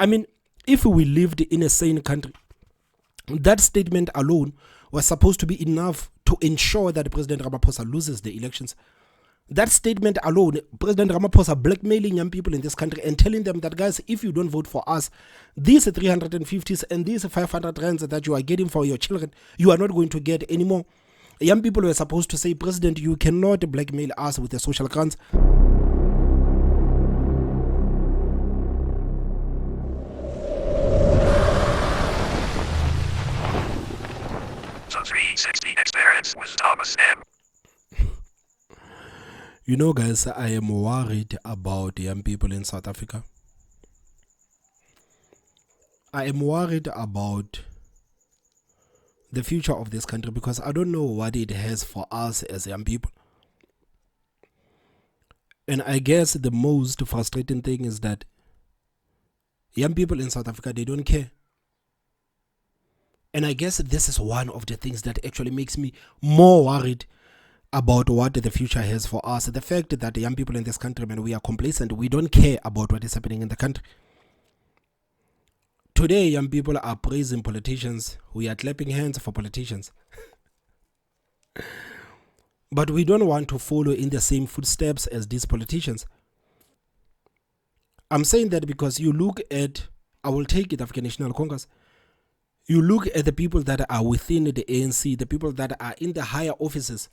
I mean, if we lived in a sane country, that statement alone was supposed to be enough to ensure that President Ramaphosa loses the elections. That statement alone, President Ramaphosa blackmailing young people in this country and telling them that, guys, if you don't vote for us, these 350s and these 500 rands that you are getting for your children, you are not going to get anymore. Young people were supposed to say, President, you cannot blackmail us with the social grants. The 360 experience with Thomas M. You know, guys, I am worried about young people in South Africa. I am worried about the future of this country because I don't know what it has for us as young people. And I guess the most frustrating thing is that young people in South Africa, they don't care. And I guess this is one of the things that actually makes me more worried about what the future has for us. The fact that the young people in this country, man, we are complacent. We don't care about what is happening in the country. Today, young people are praising politicians. We are clapping hands for politicians. But we don't want to follow in the same footsteps as these politicians. I'm saying that because you look at, I will take it, African National Congress. You look at the people that are within the ANC, the people that are in the higher offices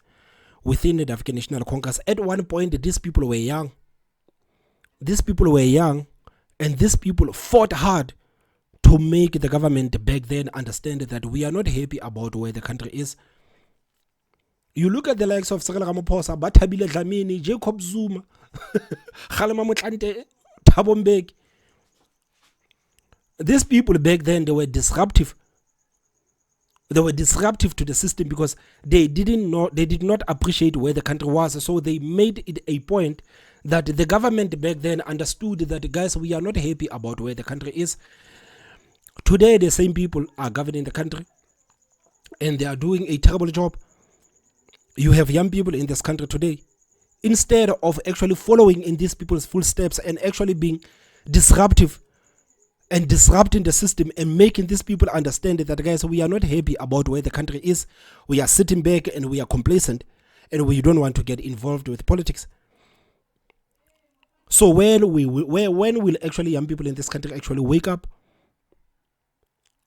within the African National Congress. At one point, these people were young. These people were young, and these people fought hard to make the government back then understand that we are not happy about where the country is. You look at the likes of Cyril Ramaphosa, Bathabile Dlamini, Jacob Zuma, Kgalema Motlanthe, Thabo Mbeki. These people back then, they were disruptive. They were disruptive to the system because they did not appreciate where the country was. So they made it a point that the government back then understood that, guys, we are not happy about where the country is. Today, the same people are governing the country and they are doing a terrible job. You have young people in this country today, instead of actually following in these people's footsteps and actually being disruptive and disrupting the system and making these people understand that, guys, we are not happy about where the country is. We are sitting back and we are complacent and we don't want to get involved with politics. So when will actually young people in this country actually wake up?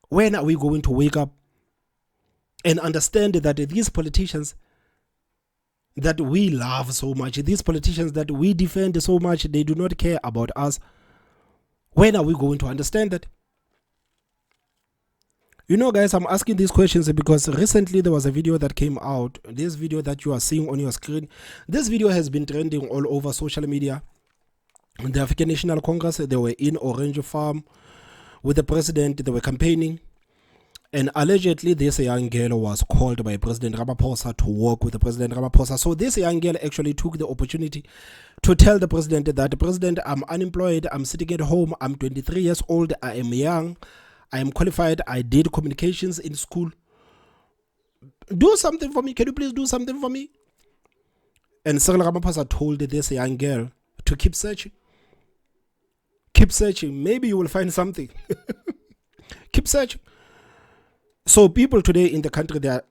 When are we going to wake up and understand that these politicians that we love so much, these politicians that we defend so much, they do not care about us? When are we going to understand that? You know, guys, I'm asking these questions because recently there was a video that came out. This video that you are seeing on your screen, this video has been trending all over social media. The African National Congress, they were in Orange Farm with the president, they were campaigning. And allegedly, this young girl was called by President Ramaphosa to work with the President Ramaphosa. So this young girl actually took the opportunity to tell the president that, President, I'm unemployed, I'm sitting at home, I'm 23 years old, I am young, I am qualified, I did communications in school. Do something for me, can you please do something for me? And Cyril Ramaphosa told this young girl to keep searching. Keep searching, maybe you will find something. Keep searching. So people today in the country, they are,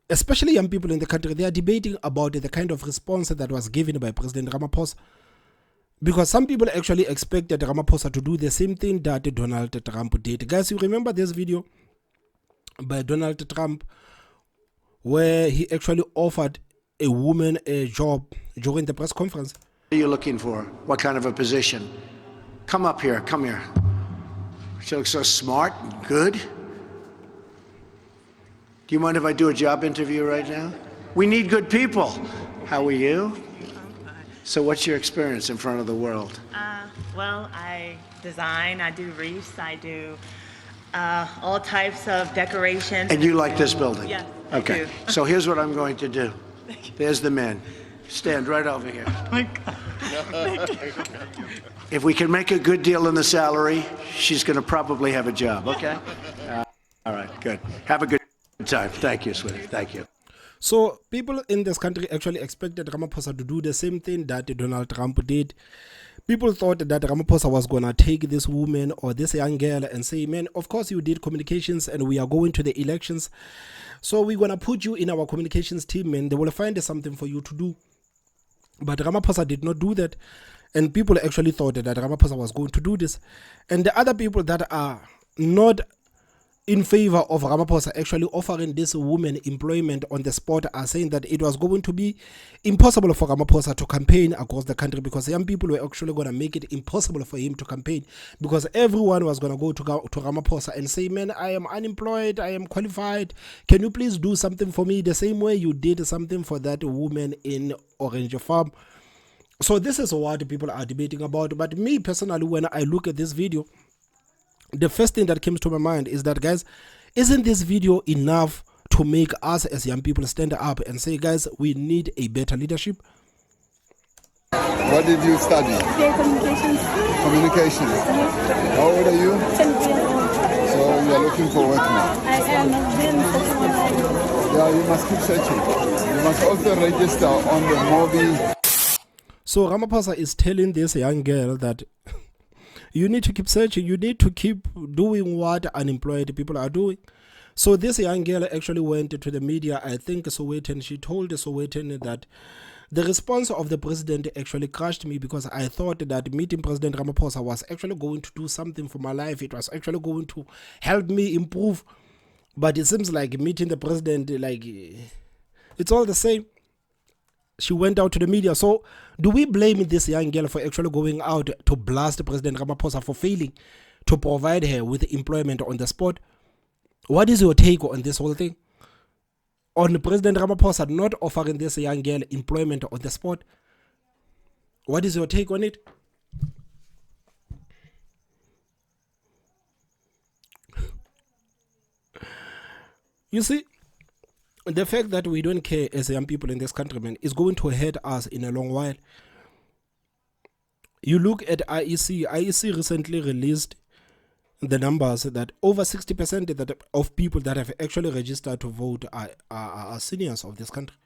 especially young people in the country, they are debating about the kind of response that was given by President Ramaphosa. Because some people actually expected Ramaphosa to do the same thing that Donald Trump did. Guys, you remember this video by Donald Trump where he actually offered a woman a job during the press conference? What are you looking for? What kind of a position? Come up here, come here. She looks so smart and good. Do you mind if I do a job interview right now? We need good people. How are you? So what's your experience in front of the world? Well, I design, I do wreaths, I do all types of decorations. And you like this building? Yes, okay. I do. So here's what I'm going to do. There's the man. Stand right over here. Oh my God. If we can make a good deal in the salary, she's going to probably have a job, okay? All right, good. Have a good time. Thank you, sweetie. Thank you. So people in this country actually expected Ramaphosa to do the same thing that Donald Trump did. People thought that Ramaphosa was gonna take this woman or this young girl and say, man, of course you did communications and we are going to the elections, so we're gonna put you in our communications team and they will find something for you to do. But Ramaphosa did not do that, and people actually thought that Ramaphosa was going to do this. And the other people that are not in favor of Ramaphosa actually offering this woman employment on the spot are saying that it was going to be impossible for Ramaphosa to campaign across the country, because young people were actually going to make it impossible for him to campaign, because everyone was going to go to Ramaphosa and say, man, I am unemployed, I am qualified, can you please do something for me the same way you did something for that woman in Orange Farm. So this is what people are debating about. But me personally, when I look at this video, the first thing that comes to my mind is that, guys, isn't this video enough to make us as young people stand up and say, guys, we need a better leadership? What did you study? Communications. Communications. How old are you? 10 years. So you are looking for work now? I am. I've been searching online. Yeah, you must keep searching. You must also register on the Mobi. So Ramaphosa is telling this young girl that you need to keep searching, you need to keep doing what unemployed people are doing. So this young girl actually went to the media, I think Sowetan. She told Sowetan that the response of the president actually crushed me, because I thought that meeting President Ramaphosa was actually going to do something for my life. It was actually going to help me improve. But it seems like meeting the president, like, it's all the same. She went out to the media. So do we blame this young girl for actually going out to blast President Ramaphosa for failing to provide her with employment on the spot? What is your take on this whole thing? On President Ramaphosa not offering this young girl employment on the spot? What is your take on it? You see, the fact that we don't care as young people in this country, man, is going to hurt us in a long while. You look at IEC. IEC recently released the numbers that over 60% of people that have actually registered to vote are seniors of this country,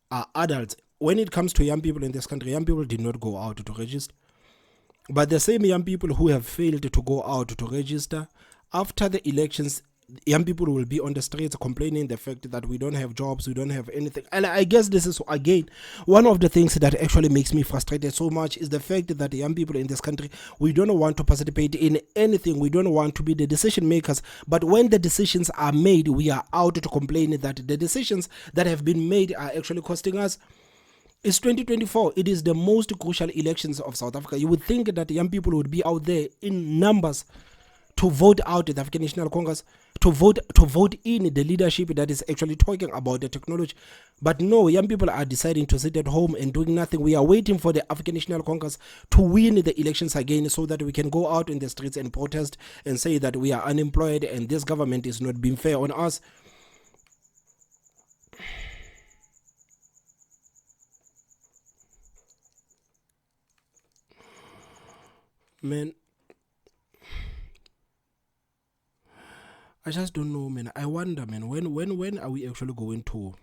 are adults. When it comes to young people in this country, young people did not go out to register. But the same young people who have failed to go out to register, after the elections, young people will be on the streets complaining the fact that we don't have jobs, we don't have anything. And I guess this is, again, one of the things that actually makes me frustrated so much is the fact that the young people in this country, we don't want to participate in anything. We don't want to be the decision makers. But when the decisions are made, we are out to complain that the decisions that have been made are actually costing us. It's 2024. It is the most crucial elections of South Africa. You would think that young people would be out there in numbers to vote out the African National Congress, to vote in the leadership that is actually talking about the technology. But no, young people are deciding to sit at home and doing nothing. We are waiting for the African National Congress to win the elections again, so that we can go out in the streets and protest and say that we are unemployed and this government is not being fair on us. Man, I just don't know, man. I wonder, man, when are we actually going to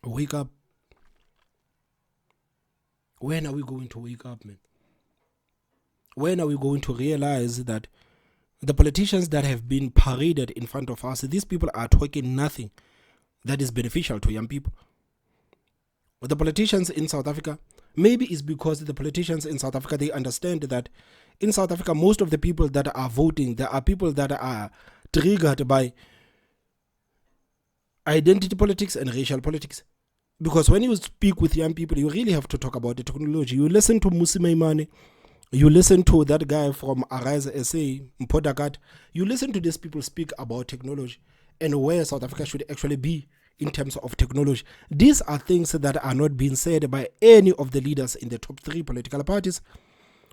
wake up? When are we going to wake up, man? When are we going to realize that the politicians that have been paraded in front of us, these people are talking nothing that is beneficial to young people? The politicians in South Africa, maybe it's because the politicians in South Africa, they understand that in South Africa, most of the people that are voting, there are people that are triggered by identity politics and racial politics. Because when you speak with young people, you really have to talk about the technology. You listen to Musi Maimane, you listen to that guy from Arise SA, Mpodakat, you listen to these people speak about technology and where South Africa should actually be in terms of technology. These are things that are not being said by any of the leaders in the top three political parties.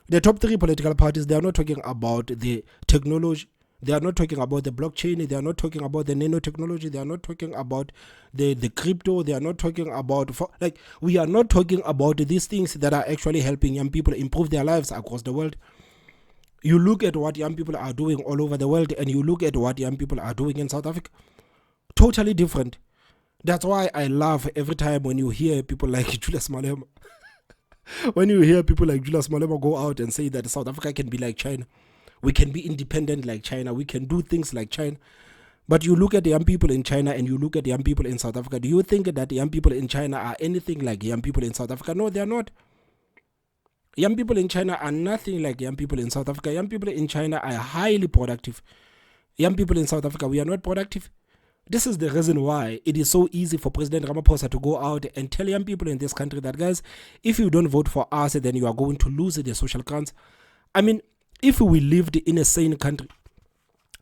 The top three political parties, they are not talking about the technology. They are not talking about the blockchain. They are not talking about the nanotechnology. They are not talking about the crypto. They are not talking about, we are not talking about these things that are actually helping young people improve their lives across the world. You look at what young people are doing all over the world, and you look at what young people are doing in South Africa. Totally different. That's why I laugh every time when you hear people like Julius Malema. When you hear people like Julius Malema go out and say that South Africa can be like China, we can be independent like China, we can do things like China. But you look at the young people in China and you look at the young people in South Africa, do you think that the young people in China are anything like young people in South Africa? No, they are not. Young people in China are nothing like young people in South Africa. Young people in China are highly productive. Young people in South Africa, we are not productive. This is the reason why it is so easy for President Ramaphosa to go out and tell young people in this country that, guys, if you don't vote for us, then you are going to lose the social grants. I mean, if we lived in a sane country,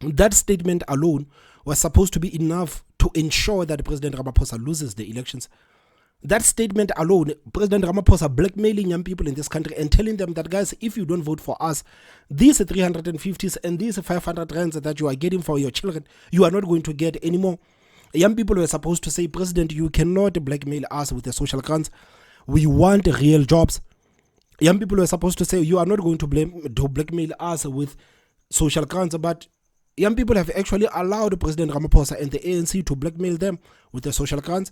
that statement alone was supposed to be enough to ensure that President Ramaphosa loses the elections. That statement alone, President Ramaphosa blackmailing young people in this country and telling them that, guys, if you don't vote for us, these 350s and these 500 rands that you are getting for your children, you are not going to get anymore. Young people were supposed to say, President, you cannot blackmail us with the social grants. We want real jobs. Young people were supposed to say, you are not going to blackmail us with social grants, but young people have actually allowed President Ramaphosa and the ANC to blackmail them with the social grants.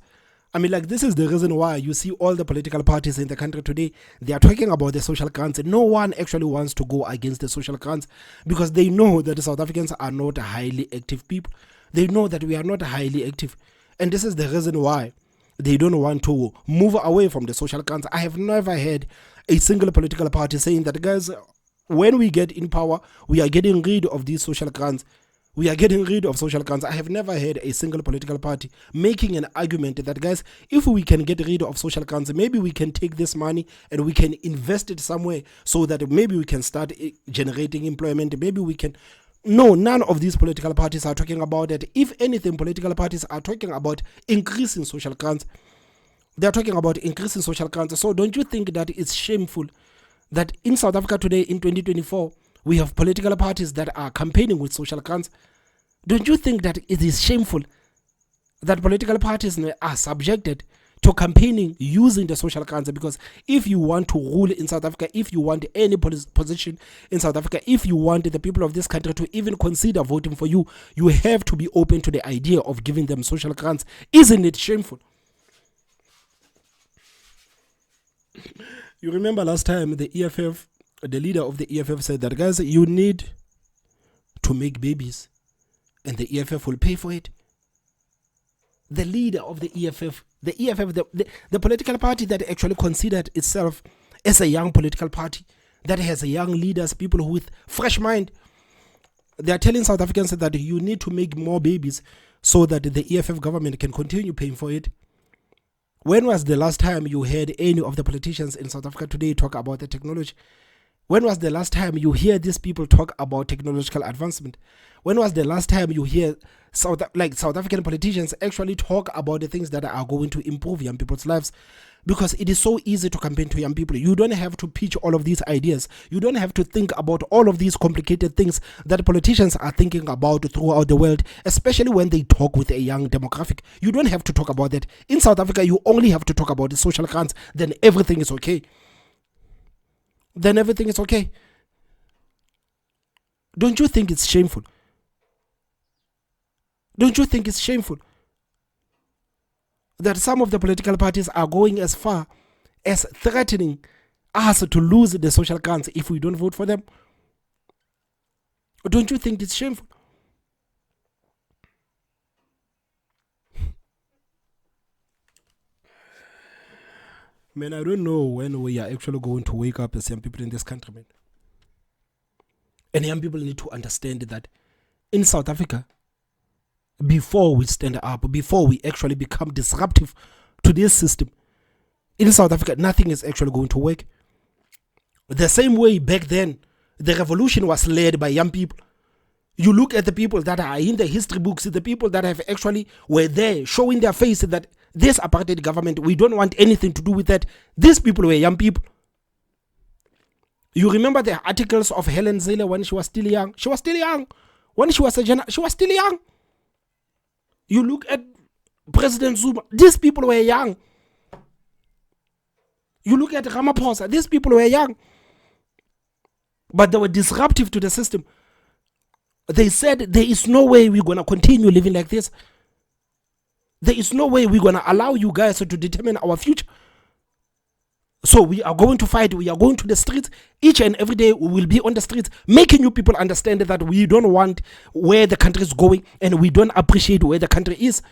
I mean, like, this is the reason why you see all the political parties in the country today, they are talking about the social grants. No one actually wants to go against the social grants because they know that the South Africans are not highly active people. They know that we are not highly active. And this is the reason why they don't want to move away from the social grants. I have never heard a single political party saying that, guys, when we get in power, we are getting rid of these social grants. We are getting rid of social grants. I have never heard a single political party making an argument that, guys, if we can get rid of social grants, maybe we can take this money and we can invest it somewhere so that maybe we can start generating employment. Maybe we can. No, none of these political parties are talking about that. If anything, political parties are talking about increasing social grants. They are talking about increasing social grants. So don't you think that it's shameful that in South Africa today, in 2024, we have political parties that are campaigning with social grants? Don't you think that it is shameful that political parties are subjected to campaigning using the social grants? Because if you want to rule in South Africa, if you want any position in South Africa, if you want the people of this country to even consider voting for you, you have to be open to the idea of giving them social grants. Isn't it shameful? You remember last time the EFF, the leader of the EFF said that, guys, you need to make babies and the EFF will pay for it. The leader of the EFF, the political party that actually considered itself as a young political party, that has young leaders, people with fresh mind, they are telling South Africans that you need to make more babies so that the EFF government can continue paying for it. When was the last time you heard any of the politicians in South Africa today talk about the technology? When was the last time you hear these people talk about technological advancement? When was the last time you hear South African politicians actually talk about the things that are going to improve young people's lives? Because it is so easy to campaign to young people. You don't have to pitch all of these ideas. You don't have to think about all of these complicated things that politicians are thinking about throughout the world, especially when they talk with a young demographic. You don't have to talk about that. In South Africa, you only have to talk about the social grants, then everything is okay. Then everything is okay. Don't you think it's shameful? Don't you think it's shameful that some of the political parties are going as far as threatening us to lose the social grants if we don't vote for them? Don't you think it's shameful? Man, I don't know when we are actually going to wake up as young people in this country, man. And young people need to understand that in South Africa, before we stand up, before we actually become disruptive to this system, in South Africa, nothing is actually going to work. The same way back then, the revolution was led by young people. You look at the people that are in the history books, the people that have actually were there showing their face that this apartheid government, we don't want anything to do with that. These people were young people. You remember the articles of Helen Zille when she was still young? She was still young. When she was a general, she was still young. You look at President Zuma, these people were young. You look at Ramaphosa, these people were young. But they were disruptive to the system. They said there is no way we're going to continue living like this. There is no way we're going to allow you guys to determine our future. So we are going to fight. We are going to the streets. Each and every day we will be on the streets, making you people understand that we don't want where the country is going and we don't appreciate where the country is.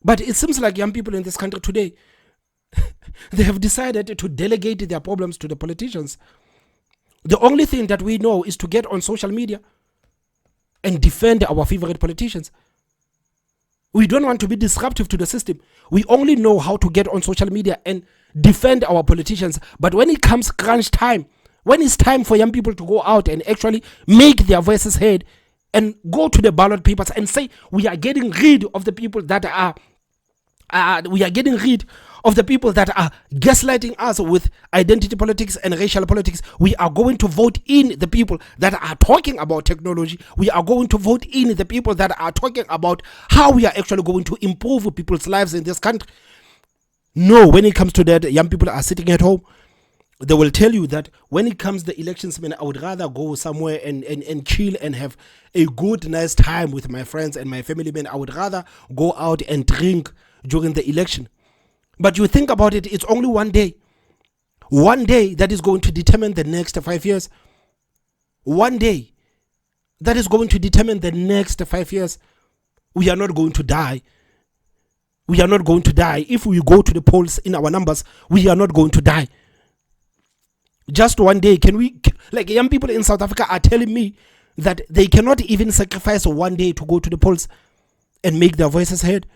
But it seems like young people in this country today, they have decided to delegate their problems to the politicians. The only thing that we know is to get on social media and defend our favorite politicians. We don't want to be disruptive to the system. We only know how to get on social media and defend our politicians. But when it comes crunch time, when it's time for young people to go out and actually make their voices heard and go to the ballot papers and say, we are getting rid of the people that are gaslighting us with identity politics and racial politics. We are going to vote in the people that are talking about technology. We are going to vote in the people that are talking about how we are actually going to improve people's lives in this country. No, when it comes to that, young people are sitting at home. They will tell you that when it comes to the elections, man, I would rather go somewhere and chill and have a good, nice time with my friends and my family, man. I would rather go out and drink during the election. But you think about it, it's only one day that is going to determine the next 5 years. One day that is going to determine the next 5 years. We are not going to die. We are not going to die. If we go to the polls in our numbers, we are not going to die. Just one day. Like young people in South Africa are telling me that they cannot even sacrifice one day to go to the polls and make their voices heard.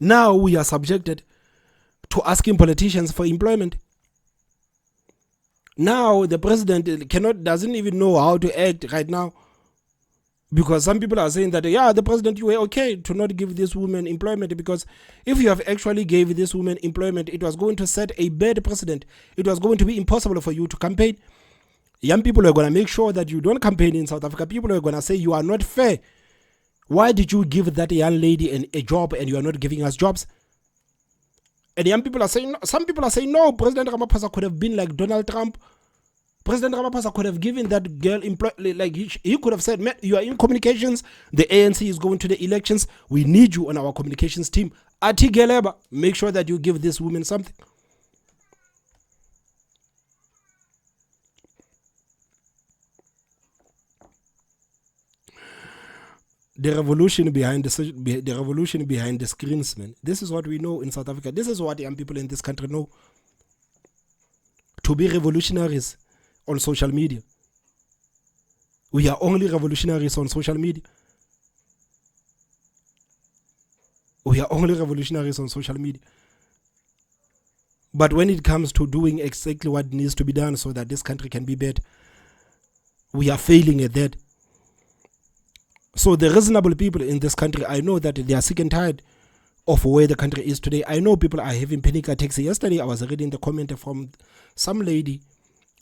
Now we are subjected to asking politicians for employment. Now the president doesn't even know how to act right now, because some people are saying that, yeah, the president, you were okay to not give this woman employment, because if you have actually gave this woman employment, it was going to set a bad precedent. It was going to be impossible for you to campaign. Young people are going to make sure that you don't campaign in South Africa. People are going to say you are not fair. Why did you give that young lady a job and you are not giving us jobs? And young people are saying, some people are saying, no, President Ramaphosa could have been like Donald Trump. President Ramaphosa could have given that girl like he could have said, you are in communications, the ANC is going to the elections, we need you on our communications team. Ati Geleba, make sure that you give this woman something. The revolution behind the screens, man. This is what we know in South Africa. This is what young people in this country know. To be revolutionaries on social media. We are only revolutionaries on social media. We are only revolutionaries on social media. But when it comes to doing exactly what needs to be done so that this country can be better, we are failing at that. So the reasonable people in this country, I know that they are sick and tired of where the country is today. I know people are having panic attacks. Yesterday, I was reading the comment from some lady.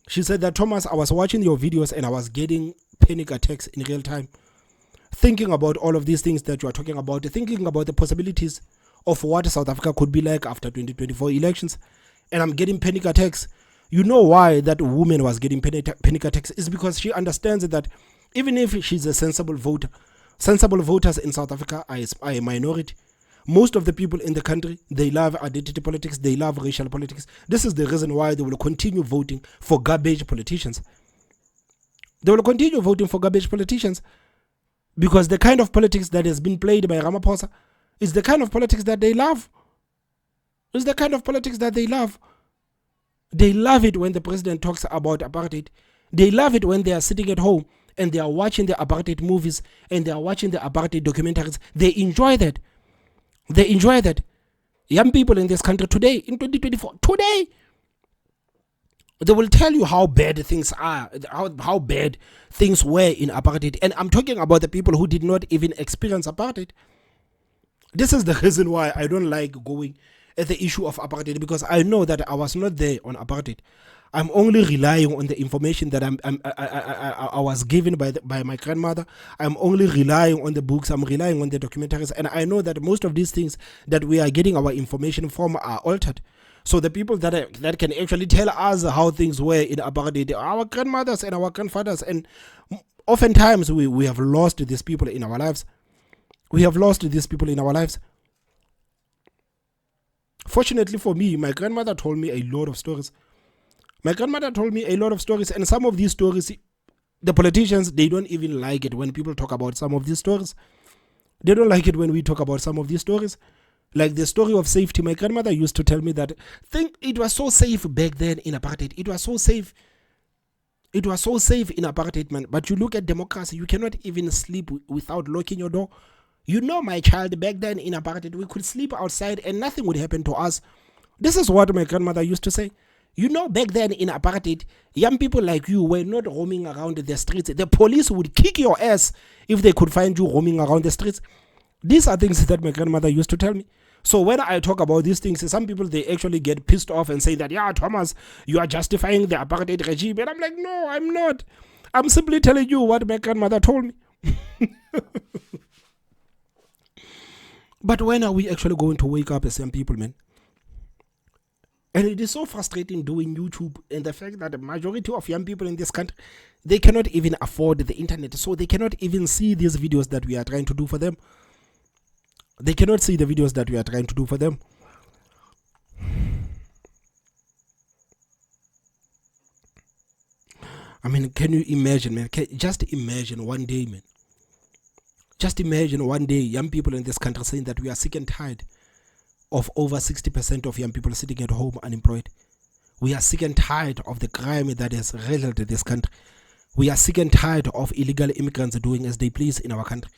She said that, Thomas, I was watching your videos and I was getting panic attacks in real time. Thinking about all of these things that you are talking about, thinking about the possibilities of what South Africa could be like after 2024 elections. And I'm getting panic attacks. You know why that woman was getting panic attacks? It's because she understands that even if she's a sensible voter, sensible voters in South Africa are a minority. Most of the people in the country, they love identity politics, they love racial politics. This is the reason why they will continue voting for garbage politicians. They will continue voting for garbage politicians because the kind of politics that has been played by Ramaphosa is the kind of politics that they love. It's the kind of politics that they love. They love it when the president talks about apartheid. They love it when they are sitting at home and they are watching the apartheid movies and they are watching the apartheid documentaries. They enjoy that. They enjoy that. Young people in this country today, in 2024, today, they will tell you how bad things are, how bad things were in apartheid. And I'm talking about the people who did not even experience apartheid. This is the reason why I don't like going at the issue of apartheid, because I know that I was not there on apartheid. I'm only relying on the information that I was given by my grandmother. I'm only relying on the books. I'm relying on the documentaries. And I know that most of these things that we are getting our information from are altered. So the people that can actually tell us how things were in apartheid, our grandmothers and our grandfathers, and oftentimes we have lost these people in our lives. We have lost these people in our lives. Fortunately for me, my grandmother told me a lot of stories. My grandmother told me a lot of stories, and some of these stories, the politicians, they don't even like it when people talk about some of these stories. They don't like it when we talk about some of these stories. Like the story of safety, my grandmother used to tell me that it was so safe back then in apartheid. It was so safe. It was so safe in apartheid, man. But you look at democracy, you cannot even sleep without locking your door. You know, my child, back then in apartheid, we could sleep outside and nothing would happen to us. This is what my grandmother used to say. You know, back then in apartheid, young people like you were not roaming around the streets. The police would kick your ass if they could find you roaming around the streets. These are things that my grandmother used to tell me. So when I talk about these things, some people, they actually get pissed off and say that, yeah, Thomas, you are justifying the apartheid regime. And I'm like, no, I'm not. I'm simply telling you what my grandmother told me. But when are we actually going to wake up as young people, man? And it is so frustrating doing YouTube, and the fact that the majority of young people in this country, they cannot even afford the internet. So they cannot even see these videos that we are trying to do for them. They cannot see the videos that we are trying to do for them. I mean, can you imagine, man? Just imagine one day, man. Just imagine one day young people in this country saying that we are sick and tired of over 60% of young people sitting at home unemployed. We are sick and tired of the crime that has riddled this country. We are sick and tired of illegal immigrants doing as they please in our country.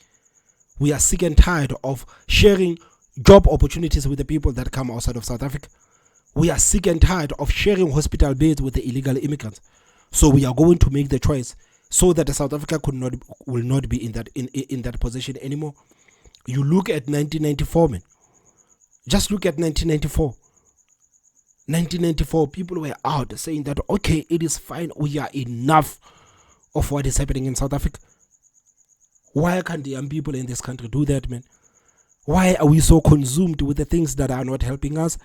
We are sick and tired of sharing job opportunities with the people that come outside of South Africa. We are sick and tired of sharing hospital beds with the illegal immigrants. So we are going to make the choice so that South Africa will not be in that position anymore. You look at 1994, man. Just look at 1994. 1994, people were out saying that, okay, it is fine. We are enough of what is happening in South Africa. Why can't the young people in this country do that, man? Why are we so consumed with the things that are not helping us?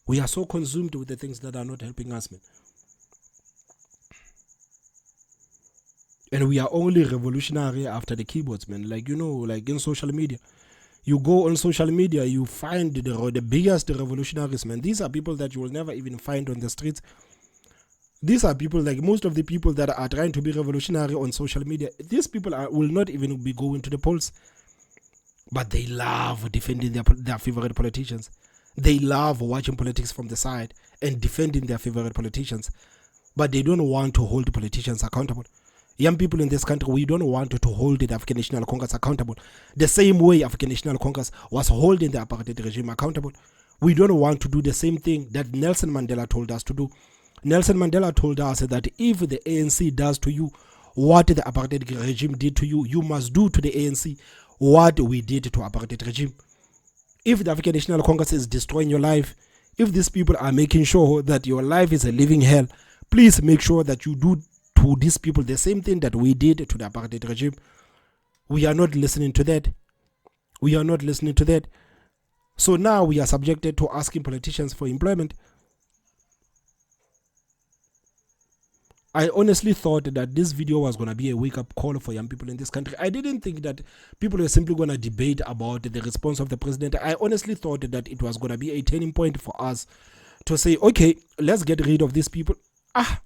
We are so consumed with the things that are not helping us, man. And we are only revolutionary after the keyboards, man. Like, you know, like in social media. You go on social media, you find the biggest revolutionaries, man. These are people that you will never even find on the streets. These are people, like most of the people that are trying to be revolutionary on social media, these people will not even be going to the polls. But they love defending their favorite politicians. They love watching politics from the side and defending their favorite politicians. But they don't want to hold politicians accountable. Young people in this country, we don't want to hold the African National Congress accountable. The same way African National Congress was holding the apartheid regime accountable. We don't want to do the same thing that Nelson Mandela told us to do. Nelson Mandela told us that if the ANC does to you what the apartheid regime did to you, you must do to the ANC what we did to apartheid regime. If the African National Congress is destroying your life, if these people are making sure that your life is a living hell, please make sure that you do to these people the same thing that we did to the apartheid regime. We are not listening to that. We are not listening to that. So now we are subjected to asking politicians for employment. I honestly thought that this video was going to be a wake-up call for young people in this country. I didn't think that people were simply going to debate about the response of the president. I honestly thought that it was going to be a turning point for us to say, okay, let's get rid of these people.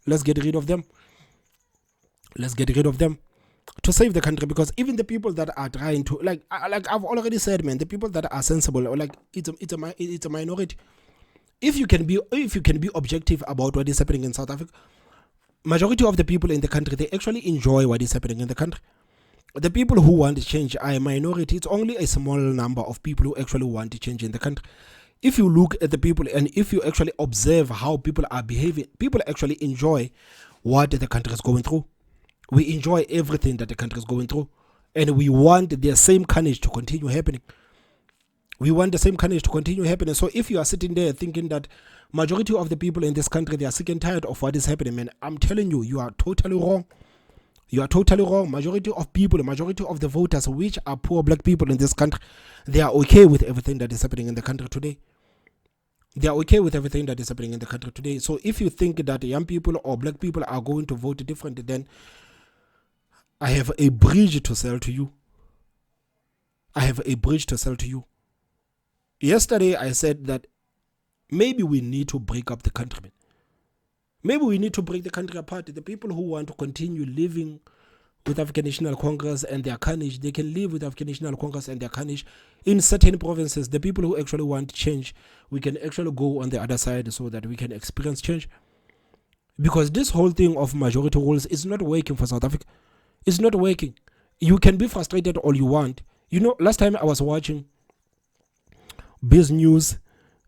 Let's get rid of them. Let's get rid of them to save the country, because even the people that are trying to, like I've already said, man, the people that are sensible, or like it's a minority. If you can be objective about what is happening in South Africa, majority of the people in the country, they actually enjoy what is happening in the country. The people who want to change are a minority. It's only a small number of people who actually want to change in the country. If you look at the people and if you actually observe how people are behaving, people actually enjoy what the country is going through. We enjoy everything that the country is going through, and we want the same carnage to continue happening. We want the same carnage to continue happening. So if you are sitting there thinking that majority of the people in this country, they are sick and tired of what is happening, man, I'm telling you, you are totally wrong. You are totally wrong. Majority of people, majority of the voters, which are poor black people in this country, they are okay with everything that is happening in the country today. They are okay with everything that is happening in the country today. So if you think that young people or black people are going to vote differently, then I have a bridge to sell to you. I have a bridge to sell to you. Yesterday, I said that maybe we need to break up the country. Maybe we need to break the country apart. The people who want to continue living with African National Congress and their carnage, they can live with African National Congress and their carnage in certain provinces. The people who actually want change, we can actually go on the other side so that we can experience change. Because this whole thing of majority rules is not working for South Africa. It's not working. You can be frustrated all you want. You know, last time I was watching BEGS News,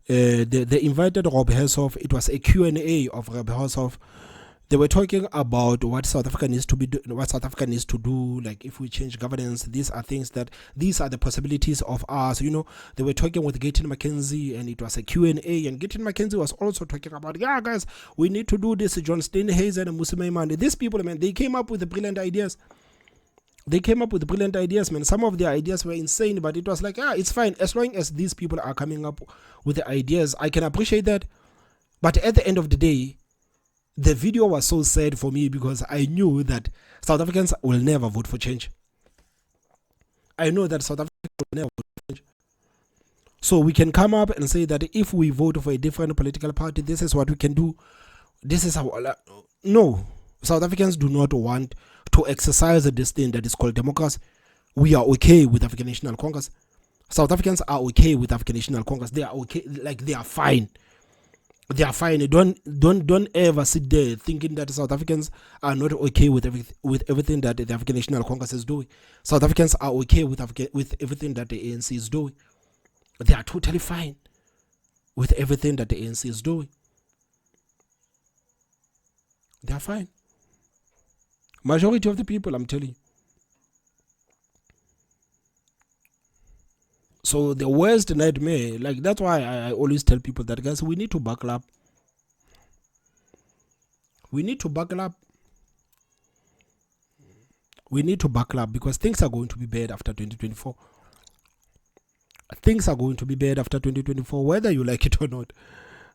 they invited Rob Hershoff. It was a Q&A of Rob Hershoff. They were talking about what South Africa needs to be what South Africa needs to do, like if we change governance, these are the possibilities of us. You know, they were talking with Gayton McKenzie, and it was a Q&A, and Gayton McKenzie was also talking about, yeah guys, we need to do this. John Steenhuisen and Musi Maimane, these people, man, they came up with the brilliant ideas. They came up with brilliant ideas, man. Some of their ideas were insane, but it was like, it's fine. As long as these people are coming up with the ideas, I can appreciate that. But at the end of the day, the video was so sad for me because I knew that South Africans will never vote for change. I know that South Africans will never vote for change. So we can come up and say that if we vote for a different political party, this is what we can do. This is how... No. South Africans do not want to exercise this thing that is called democracy. We are okay with African National Congress. South Africans are okay with African National Congress. They are okay, like they are fine. They are fine. Don't ever sit there thinking that South Africans are not okay with everything that the African National Congress is doing. South Africans are okay with everything that the ANC is doing. They are totally fine with everything that the ANC is doing. They are fine. Majority of the people, I'm telling you. So the worst nightmare, like that's why I always tell people that, guys, we need to buckle up. We need to buckle up. We need to buckle up because things are going to be bad after 2024. Things are going to be bad after 2024, whether you like it or not.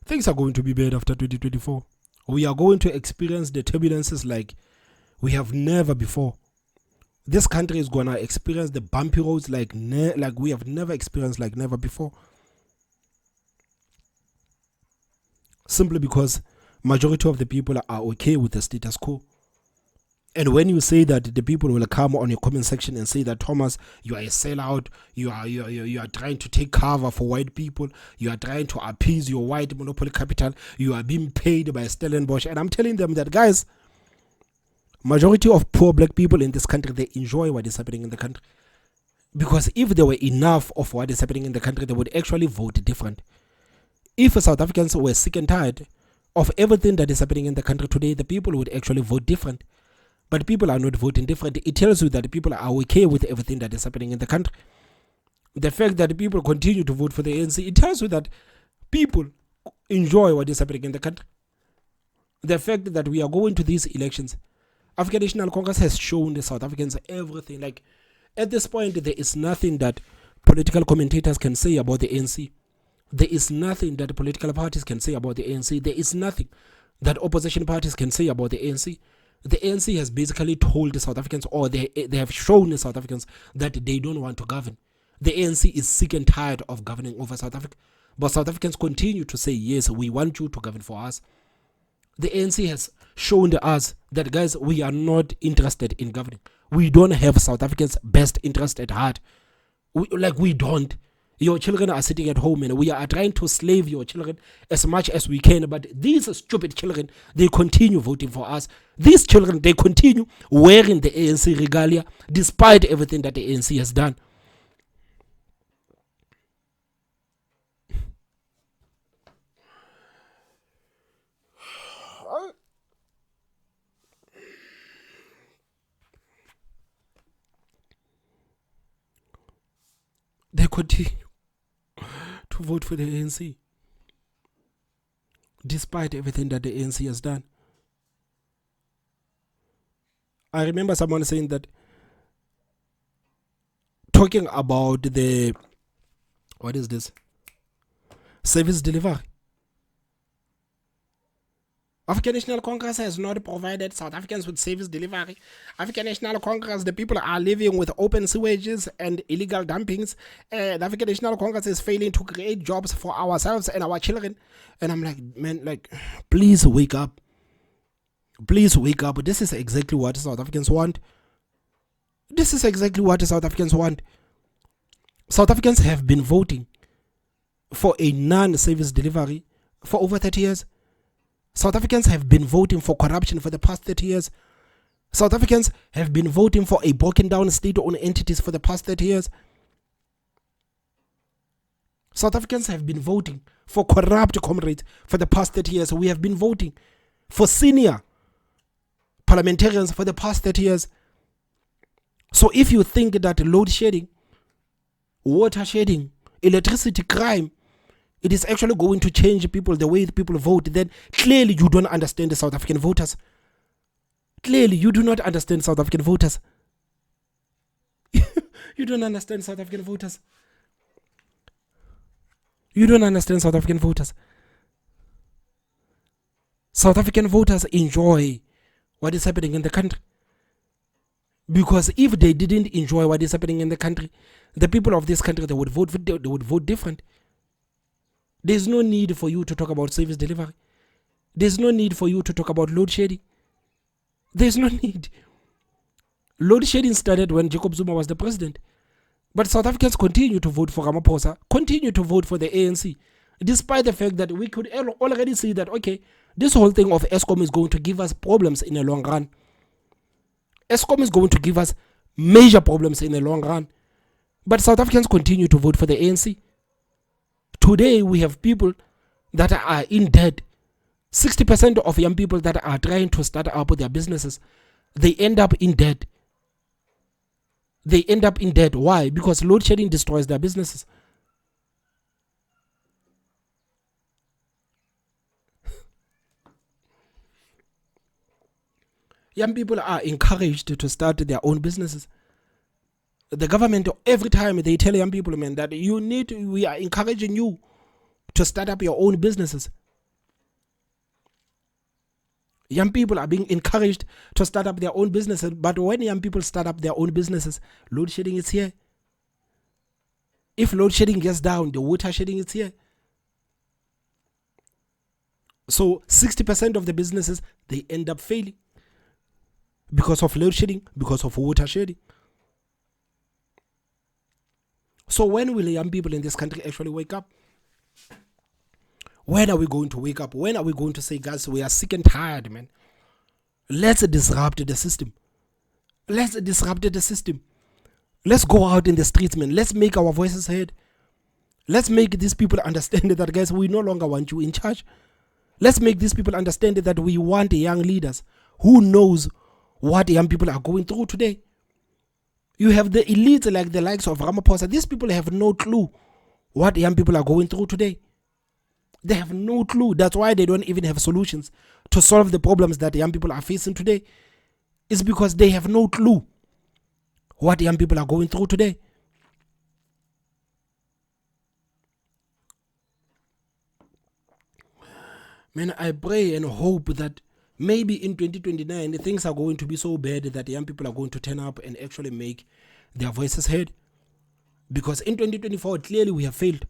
Things are going to be bad after 2024. We are going to experience the turbulences like we have never before. This country is gonna experience the bumpy roads like we have never experienced, like never before. Simply because majority of the people are okay with the status quo. And when you say that, the people will come on your comment section and say that, Thomas, you are a sellout, you are trying to take cover for white people, you are trying to appease your white monopoly capital, you are being paid by Stellenbosch. And I'm telling them that, guys, majority of poor black people in this country, they enjoy what is happening in the country. Because if there were enough of what is happening in the country, they would actually vote different. If South Africans were sick and tired of everything that is happening in the country today, the people would actually vote different. But people are not voting different. It tells you that people are okay with everything that is happening in the country. The fact that people continue to vote for the ANC, it tells you that people enjoy what is happening in the country. The fact that we are going to these elections, African National Congress has shown the South Africans everything. Like, at this point, there is nothing that political commentators can say about the ANC. There is nothing that political parties can say about the ANC. There is nothing that opposition parties can say about the ANC. The ANC has basically told the South Africans, or they have shown the South Africans that they don't want to govern. The ANC is sick and tired of governing over South Africa. But South Africans continue to say, yes, we want you to govern for us. The ANC has shown us that, guys, we are not interested in governing. We don't have South Africans' best interest at heart. We don't. Your children are sitting at home and we are trying to slave your children as much as we can. But these stupid children, they continue voting for us. These children, they continue wearing the ANC regalia despite everything that the ANC has done. They continue to vote for the ANC despite everything that the ANC has done. I remember someone saying that, talking about the, what is this? Service delivery. African National Congress has not provided South Africans with service delivery. African National Congress, the people are living with open sewages and illegal dumpings. The African National Congress is failing to create jobs for ourselves and our children. And I'm like, man, like, please wake up. Please wake up. This is exactly what South Africans want. This is exactly what South Africans want. South Africans have been voting for a non-service delivery for over 30 years. South Africans have been voting for corruption for the past 30 years. South Africans have been voting for a broken down state-owned entities for the past 30 years. South Africans have been voting for corrupt comrades for the past 30 years. We have been voting for senior parliamentarians for the past 30 years. So if you think that load shedding, water shedding, electricity crime, it is actually going to change people, the way people vote, then clearly you don't understand the South African voters. Clearly you do not understand South African voters. You don't understand South African voters. You don't understand South African voters. South African voters enjoy what is happening in the country. Because if they didn't enjoy what is happening in the country, the people of this country, they would vote different. There's no need for you to talk about service delivery. There's no need for you to talk about load shedding. There's no need. Load shedding started when Jacob Zuma was the president. But South Africans continue to vote for Ramaphosa, continue to vote for the ANC, despite the fact that we could already see that, okay, this whole thing of Eskom is going to give us problems in the long run. Eskom is going to give us major problems in the long run. But South Africans continue to vote for the ANC. Today, we have people that are in debt. 60% of young people that are trying to start up their businesses, they end up in debt. They end up in debt. Why? Because load shedding destroys their businesses. Young people are encouraged to start their own businesses. The government, every time they tell young people, man, that we are encouraging you to start up your own businesses. Young people are being encouraged to start up their own businesses, but when young people start up their own businesses, load shedding is here. If load shedding gets down, the water shedding is here. So 60% of the businesses, they end up failing because of load shedding, because of water shedding. So when will young people in this country actually wake up? When are we going to wake up? When are we going to say, guys, we are sick and tired, man? Let's disrupt the system. Let's disrupt the system. Let's go out in the streets, man. Let's make our voices heard. Let's make these people understand that, guys, we no longer want you in charge. Let's make these people understand that we want young leaders who knows what young people are going through today. You have the elites like the likes of Ramaphosa. These people have no clue what young people are going through today. They have no clue. That's why they don't even have solutions to solve the problems that young people are facing today. It's because they have no clue what young people are going through today. Man, I pray and hope that maybe in 2029, things are going to be so bad that young people are going to turn up and actually make their voices heard. Because in 2024, clearly we have failed.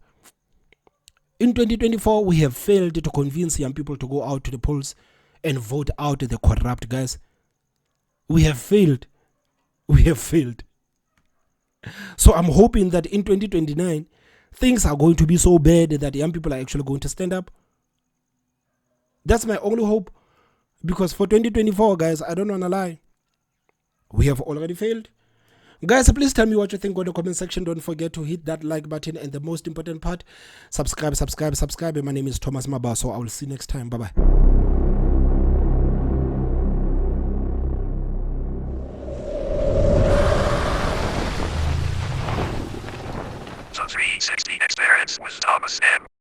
In 2024, we have failed to convince young people to go out to the polls and vote out the corrupt guys. We have failed. We have failed. So I'm hoping that in 2029, things are going to be so bad that young people are actually going to stand up. That's my only hope. Because for 2024, guys, I don't want to lie, we have already failed. Guys, please tell me what you think on the comment section. Don't forget to hit that like button, and the most important part, subscribe. My name is Thomas Maba, so I will see you next time. Bye-bye. The 360 experience with Thomas M.